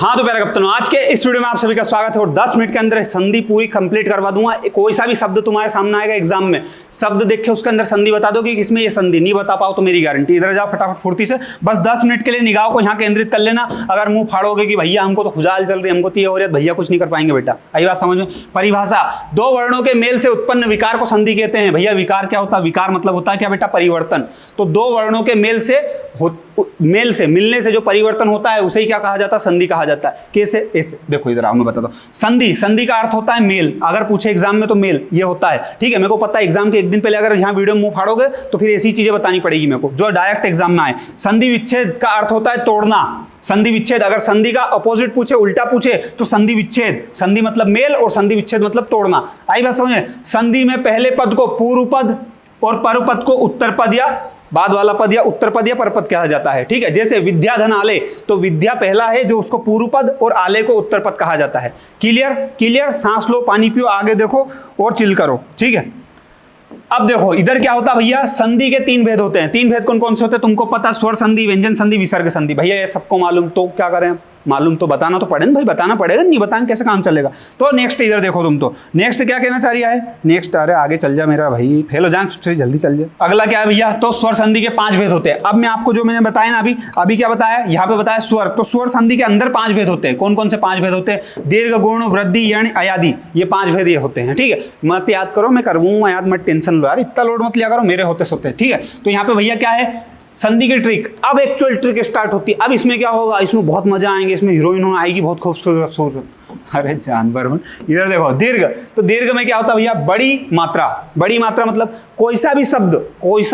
हाँ तो प्यारे कप्तानों, आज के इस वीडियो में आप सभी का स्वागत है और 10 मिनट के अंदर संधि पूरी कंप्लीट करवा दूंगा। कोई सा भी शब्द तुम्हारे सामने आएगा एग्जाम में, शब्द देख के उसके अंदर संधि बता दो कि इसमें ये संधि, नहीं बता पाओ तो मेरी गारंटी। इधर जाओ फटाफट फुर्ती से, बस 10 मिनट के लिए निगाह को यहाँ केंद्रित कर लेना। अगर मुंह फाड़ोगे कि भैया हमको तो खुजाल चल रही है, हमको तो ये हो रही है, भैया कुछ नहीं कर पाएंगे बेटा। आई बात समझ में? परिभाषा, दो वर्णों के मेल से उत्पन्न विकार को संधि कहते हैं। भैया विकार क्या होता है? विकार मतलब होता है क्या बेटा? परिवर्तन। तो दो वर्णों के मेल से मिलने से जो परिवर्तन होता है उसे ही क्या कहा जाता है? संधि कहा जाता है। कैसे? ऐसे देखो, इधर आओ मैं बताता हूँ। संधि का अर्थ होता है मेल। अगर पूछे एग्जाम में तो मेल ये होता है, ठीक है। मेरे को पता है एग्जाम के एक दिन पहले अगर यहाँ वीडियो मुंह फाड़ोगे तो फिर ऐसी चीजें बतानी पड़ेगी मेरे को जो डायरेक्ट एग्जाम में आए। संधि विच्छेद का अर्थ होता है तोड़ना। संधि विच्छेद, अगर संधि का अपोजिट पूछे, उल्टा पूछे तो संधि विच्छेद। संधि मतलब मेल और संधि विच्छेद मतलब तोड़ना। आई बात समझ में? संधि में पहले पद को पूर्व पद और परपद को उत्तर पद या बाद वाला पद या उत्तर पद या परपद कहा जाता है, ठीक है। जैसे विद्या धन आले, तो विद्या पहला है जो उसको पूर्व पद और आले को उत्तर पद कहा जाता है। क्लियर? सांस लो, पानी पियो, आगे देखो और चिल करो, ठीक है। अब देखो इधर क्या होता है भैया, संधि के 3 भेद होते हैं। 3 भेद कौन कौन से होते हैं तुमको पता? स्वर संधि, व्यंजन संधि, विसर्ग संधि। भैया ये सबको मालूम, तो क्या करें? मालूम तो बताना तो पड़े ना भाई, बताना पड़ेगा, नहीं बताएंगे कैसे काम चलेगा। तो नेक्स्ट इधर देखो, तुम तो नेक्स्ट क्या कहना चाह रहा है? नेक्स्ट, अरे आगे चल जा मेरा भाई, फेल हो जाए जल्दी चल जा। अगला क्या है भैया? तो स्वर संधि के 5 भेद होते हैं। अब मैं आपको जो मैंने बताया ना अभी क्या बताया, यहाँ पे बताया स्वर। तो स्वर संधि के अंदर 5 भेद होते हैं। कौन कौन से 5 भेद होते हैं? दीर्घ, गुण, वृद्धि, यण, अयादि, ये 5 भेद ये होते हैं, ठीक है। मत याद करो, मैं करवाऊंगा याद, मत टेंशन लो यार, इतना लोड मत लिया करो, मेरे होते सोते, ठीक है। तो यहाँ पे भैया क्या है, संधि की ट्रिक। अब एक्चुअल ट्रिक स्टार्ट होती है। अब इसमें क्या होगा, इसमें बहुत मजा आएंगे, इसमें हीरोइन आएगी बहुत खूबसूरत। अरे जानवर हूं। इधर देखो दीर्घ, तो दीर्घ में क्या होता है भैया? बड़ी मात्रा। बड़ी मात्रा मतलब कोई सा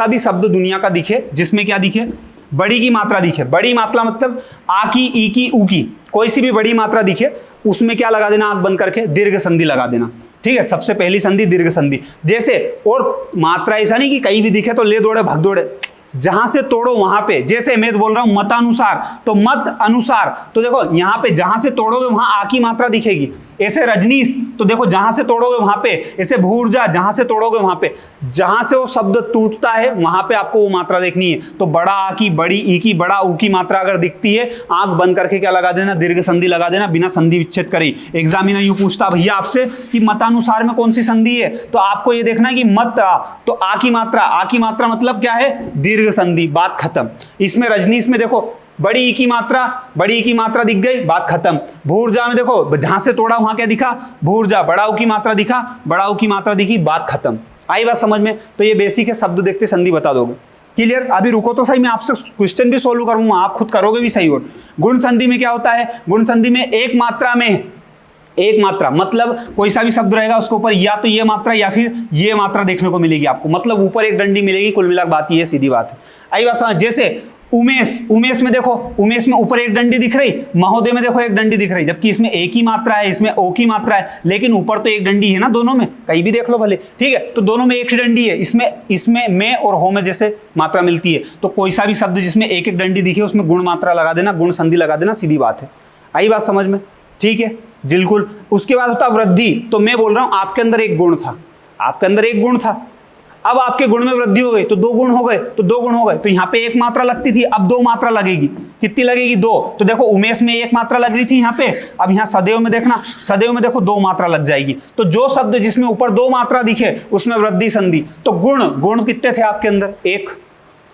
भी शब्द दुनिया का दिखे जिसमें क्या दिखे? बड़ी की मात्रा दिखे। बड़ी मात्रा मतलब आ की, ई की, ऊ की, कोई सी भी बड़ी मात्रा दिखे उसमें क्या लगा देना? आंख बंद करके दीर्घ संधि लगा देना, ठीक है। सबसे पहली संधि दीर्घ संधि। जैसे, और मात्रा ऐसा नहीं कि कहीं भी दिखे तो ले दौड़े भाग दौड़े, जहां से तोड़ो वहां पे। जैसे मैं बोल रहा हूं मतानुसार, तो मत अनुसार, तो देखो यहां पे जहां से तोड़ोगे वहां आ की मात्रा दिखेगी। ऐसे रजनीश, तो देखो जहां से तोड़ोगे वहां पे। ऐसे भूर्जा, जहां से तोड़ोगे वहां पे। जहां से वो शब्द टूटता है वहां पे आपको वो मात्रा देखनी है। तो बड़ा आ की, बड़ी ई की, बड़ा ऊ की मात्रा अगर दिखती है, आंख बंद करके क्या लगा देना? दीर्घ संधि लगा देना, बिना संधि विच्छेद करे। एग्जामिनर यूं पूछता भैया आपसे कि मतानुसार में कौन सी संधि है, तो आपको ये देखना है कि मत आ, तो आ की मात्रा मतलब क्या है? दीर्घ संधि, बात खत्म। इसमें रजनीश में देखो बड़ी ई की मात्रा दिख गई, बात खत्म। भूर्जा में देखो जहां से तोड़ा वहां क्या दिखा? भूर्जा। बड़ा ऊ की मात्रा दिखा, बड़ा ऊ की मात्रा दिखी, बात खत्म। आई बात समझ में? तो ये बेसिक है, शब्द देखते संधि बता दोगे। क्लियर? अभी रुको तो सही, मैं आपसे क्वेश्चन भी सोल्व करूंगा, आप खुद करोगे भी सही। और गुण संधि में क्या होता है? गुण संधि में एक मात्रा मतलब कोई सा भी शब्द रहेगा उसके ऊपर या तो ये मात्रा या फिर ये मात्रा देखने को मिलेगी आपको, मतलब ऊपर एक डंडी मिलेगी। कुल मिलाकर बात ये सीधी बात है। आई बात समझ? जैसे उमेश में देखो, उमेश में ऊपर एक डंडी दिख रही, महोदय में देखो एक डंडी दिख रही, जबकि इसमें एक ही मात्रा है, इसमें ओ की मात्रा है, लेकिन ऊपर तो एक डंडी है ना दोनों में, कहीं भी देख लो भले, ठीक है। तो दोनों में एक ही डंडी है। इसमें में और हो में जैसे मात्रा मिलती है, तो कोई सा भी शब्द जिसमें एक एक डंडी दिखे उसमें गुण मात्रा लगा देना, गुण संधि लगा देना, सीधी बात है। आई बात समझ में? ठीक है, बिल्कुल। उसके बाद होता वृद्धि। तो मैं बोल रहा हूं आपके अंदर एक गुण था, अब आपके गुण में वृद्धि हो गई तो 2 गुण हो गए, तो यहाँ पे एक मात्रा लगती थी, अब 2 मात्रा लगेगी। कितनी लगेगी? 2। तो देखो उमेश में 1 मात्रा लग रही थी यहाँ पे, अब यहाँ सदैव में देखो 2 मात्रा लग जाएगी। तो जो शब्द जिसमें ऊपर 2 मात्रा दिखे उसमें वृद्धि संधि। तो गुण कितने थे आपके अंदर? 1।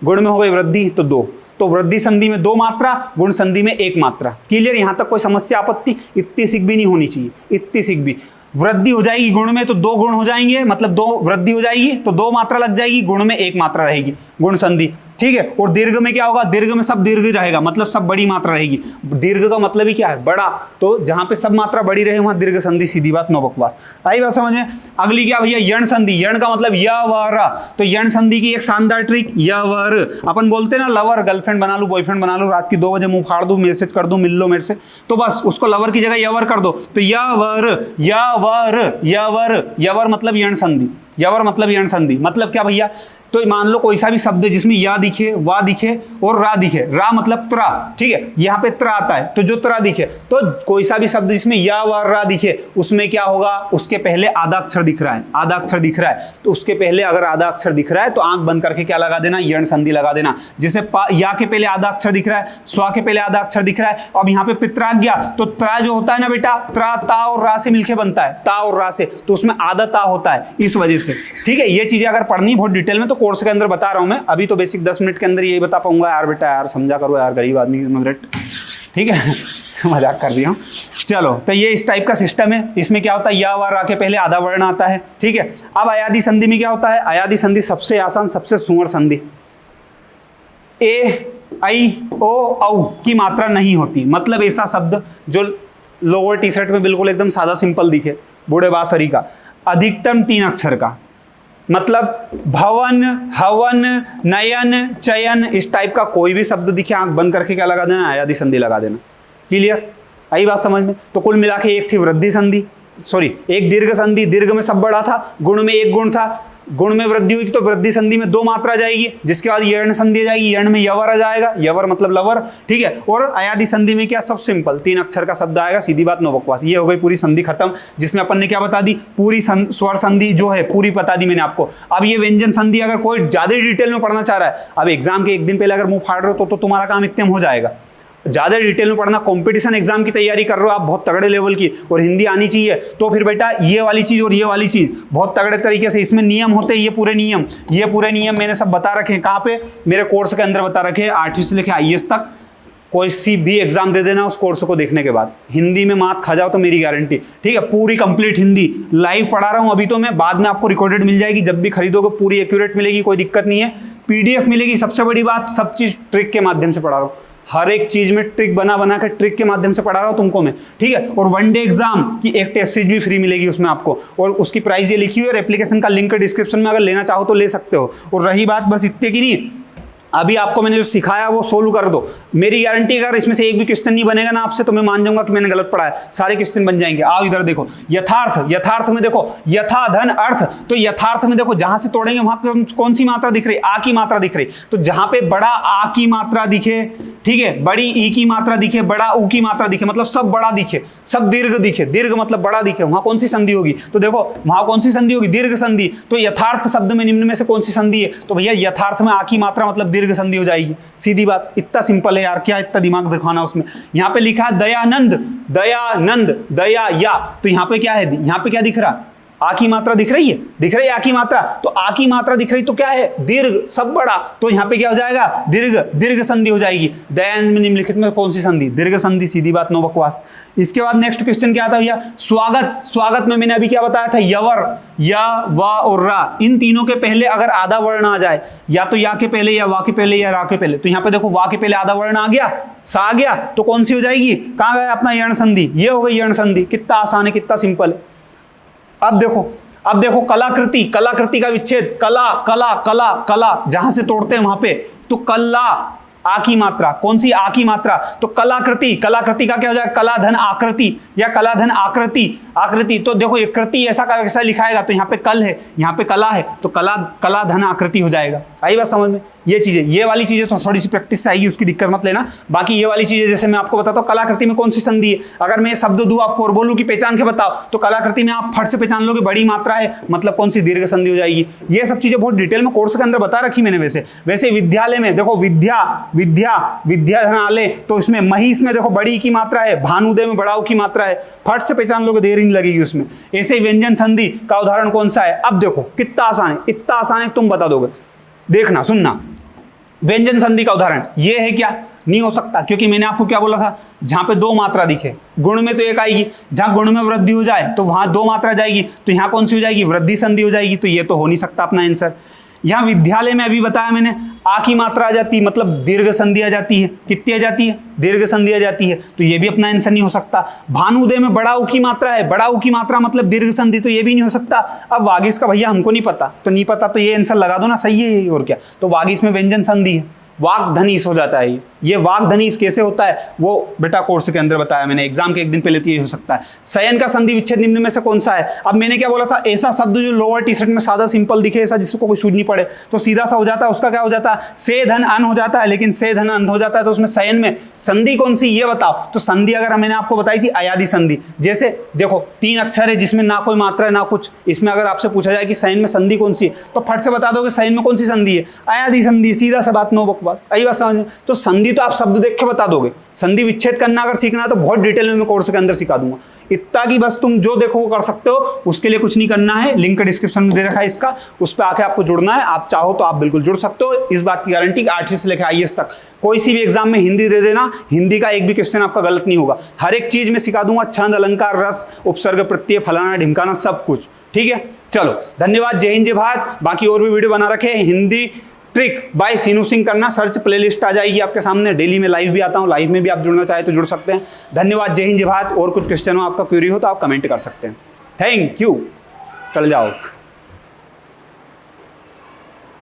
गुण में हो गई वृद्धि तो 2। तो वृद्धि संधि में 2 मात्रा, गुण संधि में 1 मात्रा। क्लियर? यहां तक कोई समस्या, आपत्ति? इतनी सिक भी नहीं होनी चाहिए, इतनी सिक भी। वृद्धि हो जाएगी गुण में तो 2 गुण हो जाएंगे, मतलब 2 वृद्धि हो जाएगी तो 2 मात्रा लग जाएगी, गुण में 1 मात्रा रहेगी, गुण संधि, ठीक है। और दीर्घ में क्या होगा? दीर्घ में सब दीर्घ ही रहेगा, मतलब सब बड़ी मात्रा रहेगी। दीर्घ का मतलब ही क्या है? बड़ा। तो जहां पे सब मात्रा बड़ी रहे वहां दीर्घ संधि, सीधी बात, नो बकवास। आई बात समझ में? अगली क्या भैया? यण संधि। यण का मतलब य व र। तो यण संधि की एक शानदार ट्रिक, य व र। अपन बोलते ना लवर, गर्लफ्रेंड बना लू, बॉयफ्रेंड बना लू, रात की 2 बजे मुंह फाड़ दूं, मैसेज कर दूं, मिल लो मेरे से, तो बस उसको लवर की जगह यवर कर दो। तो यवर मतलब यण संधि। यवर मतलब यण संधि मतलब क्या भैया? तो मान लो कोई सा भी शब्द जिसमें या दिखे, वा दिखे और रा दिखे, रा मतलब त्रा, ठीक है, यहाँ पे त्रा आता है, तो जो त्रा दिखे, तो कोई सा भी शब्द जिसमें या वा रा दिखे उसमें क्या होगा, उसके पहले आधा अक्षर दिख रहा है, आधा अक्षर दिख रहा है, तो उसके पहले अगर आधा अक्षर दिख रहा है तो आंख बंद करके क्या लगा देना, यण संधि लगा देना। जैसे या के पहले आधा अक्षर दिख रहा है, स्वा के पहले आधा अक्षर दिख रहा है, अब यहाँ पे पित्रा गया, तो त्रा जो होता है ना बेटा, त्रा ता और रा से मिलके बनता है, ता और रा से, तो उसमें आधा ता होता है, इस वजह से, ठीक है। ये चीजें अगर पढ़नी बहुत डिटेल में तो कोर्स के अंदर बता रहा हूं मैं, अभी तो बेसिक 10 मिनट के अंदर यही बता पाऊंगा यार बेटा, यार समझा करो यार, गरीब आदमी की मदरेट, ठीक है मजाक कर दिया हूं। चलो, तो ये इस टाइप का सिस्टम है, इसमें क्या होता है, या वा रा के पहले आधा वर्ण आता है, ठीक है। अब अयादी संधि में क्या होता है, अयादी संधि सबसे आसान, सबसे सुंदर संधि, ए आई ओ औ की मात्रा नहीं होती, मतलब ऐसा शब्द जो लोअर टी शर्ट में बिल्कुल एकदम सादा सिंपल दिखे, बूढ़े बासरी का, अधिकतम 3 अक्षर का, मतलब भवन, हवन, नयन, चयन, इस टाइप का कोई भी शब्द दिखे, आंख बंद करके क्या लगा देना, अयादी संधि लगा देना। क्लियर, आई बात समझ में। तो कुल मिला के एक थी वृद्धि संधि, सॉरी एक दीर्घ संधि, दीर्घ में सब बड़ा था, गुण में एक गुण था, गुण में वृद्धि हुई तो वृद्धि संधि में 2 मात्रा जाएगी, जिसके बाद यर्ण संधि जाएगी, यर्ण में यवर आ जाएगा, यवर मतलब लवर, ठीक है। और अयादी संधि में क्या, सब सिंपल 3 अक्षर का शब्द आएगा, सीधी बात, नो बकवास। ये हो गई पूरी संधि खत्म, जिसमें अपन ने क्या बता दी, पूरी स्वर संधि जो है पूरी बता दी मैंने आपको। अब ये व्यंजन संधि अगर कोई ज्यादा डिटेल में पढ़ना चाह रहा है, अब एग्जाम के एक दिन पहले अगर मुंह फाड़ रहे हो तो तुम्हारा काम इतने में हो जाएगा। ज़्यादा डिटेल में पढ़ना, कंपटीशन एग्जाम की तैयारी कर रहे हो आप बहुत तगड़े लेवल की, और हिंदी आनी चाहिए, तो फिर बेटा ये वाली चीज़ और ये वाली चीज़ बहुत तगड़े तरीके से, इसमें नियम होते हैं, ये पूरे नियम मैंने सब बता रखे हैं। कहाँ पे, मेरे कोर्स के अंदर बता रखे हैं, 8वीं से लेकर IAS तक। कोई सी भी एग्जाम दे देना उस कोर्स को देखने के बाद, हिंदी में मात खा जाओ तो मेरी गारंटी, ठीक है। पूरी कंप्लीट हिंदी लाइव पढ़ा रहा हूँ अभी तो मैं, बाद में आपको रिकॉर्डेड मिल जाएगी, जब भी खरीदोगे पूरी एक्यूरेट मिलेगी, कोई दिक्कत नहीं है। PDF मिलेगी, सबसे बड़ी बात, सब चीज़ ट्रिक के माध्यम से पढ़ा रहा हूँ, हर एक चीज में ट्रिक बना के ट्रिक के माध्यम से पढ़ा रहा हूँ तुमको मैं, ठीक है। और 1 डे एग्जाम की एक टेस्ट सीरीज भी फ्री मिलेगी उसमें आपको, और उसकी प्राइस ये लिखी हुई है, और एप्लीकेशन का लिंक डिस्क्रिप्शन में, अगर लेना चाहो तो ले सकते हो। और रही बात बस इतने की नहीं, अभी आपको मैंने जो सिखाया वो सोल्व कर दो, मेरी गारंटी, अगर इसमें से एक भी क्वेश्चन नहीं बनेगा ना आपसे तो मैं मान जाऊंगा कि मैंने गलत पढ़ा है, सारे क्वेश्चन बन जाएंगे। आओ इधर देखो, यथार्थ में देखो, यथा धन अर्थ, तो यथार्थ में देखो जहां से तोड़ेंगे वहां कौन सी मात्रा दिख रही, आ की मात्रा दिख रही, तो जहां पे बड़ा आ की मात्रा दिखे, ठीक है, बड़ी ई की मात्रा दिखे, बड़ा ऊ की मात्रा दिखे, मतलब सब बड़ा दिखे, सब दीर्घ दिखे, दीर्घ मतलब बड़ा दिखे, वहां कौन सी संधि होगी, तो देखो वहां कौन सी संधि होगी, दीर्घ संधि। तो यथार्थ शब्द में निम्न में से कौन सी संधि है, तो भैया यथार्थ में आ की मात्रा मतलब दीर्घ संधि हो जाएगी, सीधी बात। इतना सिंपल है यार, क्या इतना दिमाग दिखाना उसमें। यहाँ पे लिखा है दयानंद, दयानंद, दया या, तो यहाँ पे क्या है, यहाँ पे क्या दिख रहा, आ की मात्रा दिख रही है, दिख रही है आ की मात्रा, तो आ की मात्रा दिख रही तो क्या है, दीर्घ, सब बड़ा, तो यहाँ पे क्या हो जाएगा, दीर्घ, दीर्घ संधि हो जाएगी। दयानंद में निम्नलिखित में कौन सी संधि, दीर्घ संधि, सीधी बात, नो बकवास। इसके बाद नेक्स्ट क्वेश्चन क्या था भैया, स्वागत। स्वागत में मैंने अभी क्या बताया था, यवर, या, वा और रा, इन तीनों के पहले अगर आधा वर्ण आ जाए, या तो या के पहले, या वा के पहले, या रा के पहले, तो यहाँ पे देखो वा के पहले आधा वर्ण आ गया, सा आ गया, तो कौन सी हो जाएगी, कहाँ गया अपना यर्ण संधि, ये हो गई यर्ण संधि। कितना आसान है, कितना सिंपल है। अब देखो कलाकृति, कलाकृति का विच्छेद, कला, कला, कला, कला, जहां से तोड़ते हैं वहां पे, तो कला, आ की मात्रा, कौन सी आ की मात्रा, तो कलाकृति, कलाकृति का क्या हो जाएगा, कला धन आकृति, या कला धन आकृति, आकृति, तो देखो ये कृति ऐसा का वैसा लिखाएगा, तो यहाँ पे कल है, यहाँ पे कला है, तो कला, कला धन आकृति हो जाएगा। आई बात समझ में। ये चीजें, ये वाली चीजें तो थोड़ी सी प्रैक्टिस से आएगी, उसकी दिक्कत मत लेना। बाकी ये वाली चीजें जैसे मैं आपको बताता हूँ, कलाकृति में कौन सी संधि है, अगर मैं ये शब्द दूं आपको और बोलूं कि पहचान के बताओ, तो कलाकृति में आप फट से पहचान लोगे, बड़ी मात्रा है मतलब कौन सी दीर्घ संधि हो जाएगी। ये सब चीजें बहुत डिटेल में कोर्स के अंदर बता रखी मैंने। वैसे विद्यालय में देखो, विद्या, विद्या, विद्याधनालय, तो इसमें महिष में देखो बड़ी की मात्रा है, भानुदय में बड़ाऊ की मात्रा है, फट से पहचान लोगे, देर नहीं लगेगी उसमें। ऐसे व्यंजन संधि का उदाहरण कौन सा है, अब देखो कितना आसान है, इतना आसान है तुम बता दोगे, देखना सुनना। व्यंजन संधि का उदाहरण ये है, क्या नहीं हो सकता, क्योंकि मैंने आपको क्या बोला था, जहां पे 2 मात्रा दिखे, गुण में तो एक आएगी, जहां गुण में वृद्धि हो जाए तो वहां 2 मात्रा जाएगी, तो यहाँ कौन सी हो जाएगी, वृद्धि संधि हो जाएगी, तो ये तो हो नहीं सकता अपना आंसर। यहाँ विद्यालय में अभी बताया मैंने, आ की मात्रा आ जाती है मतलब दीर्घ संधि आ जाती है, कितनी आ जाती है, दीर्घ संधि आ जाती है, तो ये भी अपना आंसर नहीं हो सकता। भानुदय में बड़ा ऊ की मात्रा है, बड़ा ऊ की मात्रा मतलब दीर्घ संधि, तो ये भी नहीं हो सकता। अब वागीश का भैया हमको नहीं पता, तो नहीं पता तो ये आंसर लगा दो ना, सही है ये, और क्या, तो वागीश में व्यंजन संधि है, वाक धनीस हो जाता है ये। ये वाग्धनीस कैसे होता है वो बेटा कोर्स के अंदर बताया मैंने, एग्जाम के एक दिन पहले तो ये हो सकता है। शयन का संधि विच्छेद निम्न में से कौन सा है? अब मैंने क्या बोला था, ऐसा शब्द जो लोअर टी शर्ट में सादा सिंपल दिखे, ऐसा जिसको कोई सूझ नहीं पड़े, तो सीधा सा हो जाता है, उसका क्या हो जाता है, से धन अन हो जाता है, लेकिन से धन अन हो जाता है, तो उसमें शयन में संधि कौन सी ये बताओ। तो संधि अगर मैंने आपको बताई थी अयादि संधि, जैसे देखो 3 अक्षर है जिसमें ना कोई मात्रा है ना कुछ, इसमें अगर आपसे पूछा जाए कि शयन में संधि कौन सी है तो फट से बता दोगे शयन में कौन सी संधि है, अयादि संधि, सीधा सा बात, नो बकवास, आई बात समझ में। तो संधि तो आप शब्द देख के बता दोगे, संधि विच्छेद करना अगर सीखना है तो बहुत डिटेल में मैं कोर्स के अंदर सिखा दूंगा। इतना कि बस तुम जो देखो वो कर सकते हो, उसके लिए कुछ नहीं करना है, लिंक डिस्क्रिप्शन में दे रखा है इसका, उस पर आके आपको जुड़ना है। आप चाहो तो आप बिल्कुल जुड़ सकते हो, इस बात की गारंटी कि 8वीं से लेकर IAS तक कोई सी भी एग्जाम में हिंदी दे देना, हिंदी का एक भी क्वेश्चन आपका गलत नहीं होगा। हर एक चीज में सिखा दूंगा, छंद, अलंकार, रस, उपसर्ग, प्रत्यय, फलाना ढिमकाना, सब कुछ, ठीक है। चलो धन्यवाद, जय हिंद जय भारत। बाकी और भी वीडियो बना रखे हैं, हिंदी ट्रिक बाय सीनू सिंह करना सर्च, प्लेलिस्ट आ जाएगी आपके सामने। डेली में लाइव भी आता हूँ, लाइव में भी आप जुड़ना चाहे तो जुड़ सकते हैं। धन्यवाद, जय हिंद जय भारत। और कुछ क्वेश्चन हो, आपका क्वेरी हो तो आप कमेंट कर सकते हैं। थैंक यू, चल जाओ।